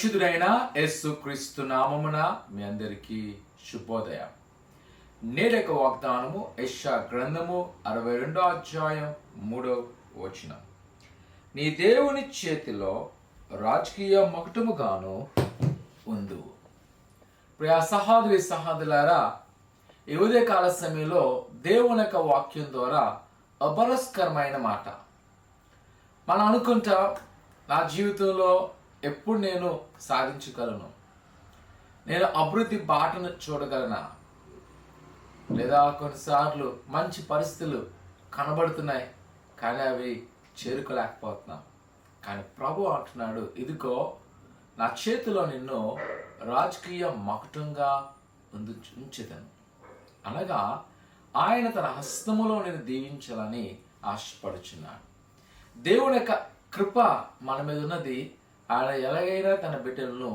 పరిశుద్ధుడైన యేసుక్రీస్తు నామమున మీ అందరికీ శుభోదయం. నేడొక వాగ్దానము యెషయా గ్రంథము 62వ అధ్యాయం 3వ వచనం. నీ దేవుని చేతిలో రాజకీయ మకుటముగాను ఉందువు. ప్రియ సహోదరి సహోదరులారా, ఈ ఉదయకాల సమయంలో దేవుని యొక్క వాక్యం ద్వారా అభరస్కరమైన మాట. మనం అనుకుంటా, నా జీవితంలో ఎప్పుడు నేను సాధించగలను, నేను అభివృద్ధి బాటను చూడగలనా, లేదా కొన్నిసార్లు మంచి పరిస్థితులు కనబడుతున్నాయి కానీ అవి చేరుకోలేకపోతున్నాం. కానీ ప్రభు అంటున్నాడు, ఇదిగో నా చేతిలో నిన్ను రాజకీయ మకుటంగా ఉంచుతాను. అనగా ఆయన తన హస్తములో నేను దీవించాలని ఆశపడుచున్నాడు. దేవుని యొక్క కృప మన మీద ఉన్నది. ఆయన ఎలాగైనా తన బిడ్డలను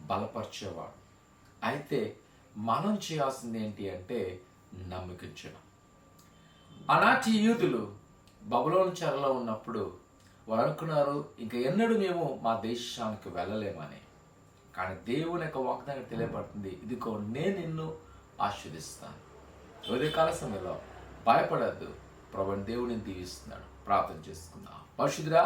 బలపరిచేవాడు. అయితే మనం చేయాల్సింది ఏంటి అంటే నమ్మకించడం. ఆనాటి యూదులు బబులోను చెరలో ఉన్నప్పుడు వారు అనుకున్నారు, ఇంకా ఎన్నడూ మేము మా దేశానికి వెళ్ళలేమని. కానీ దేవుని యొక్క వాగ్దానం తెలియబడుతుంది, ఇదిగో నేను నిన్ను ఆశీర్వదిస్తాను. ఉదయకాల సమయంలో భయపడద్దు, ప్రభుని దేవుడిని దీవిస్తున్నాడు. ప్రార్థన చేసుకుందాం. పరిశుద్ధుడా,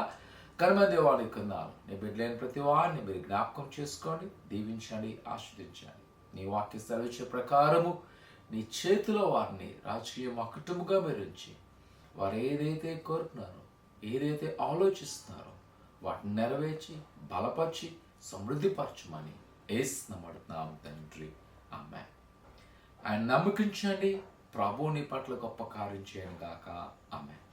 కర్మ దేవానికి కొందాలు. నీ బిడ్డలైన ప్రతి వారిని మీరు జ్ఞాపకం చేసుకోండి, దీవించండి, ఆశీర్వదించండి. నీ వాక్య సెలవిచ్చే ప్రకారము నీ చేతిలో వారిని రాజకీయ మకుటముగా మీరు ఉంచి, వారు ఏదైతే కోరుతున్నారో, ఏదైతే ఆలోచిస్తున్నారో వాటిని నెరవేర్చి బలపరిచి సమృద్ధిపరచమని యేసునామమున తండ్రి, ఆమేన్. ఆయన నమ్మకించండి, ప్రభువు నీ పట్ల గొప్ప కార్యం చేయను గాక. ఆమేన్.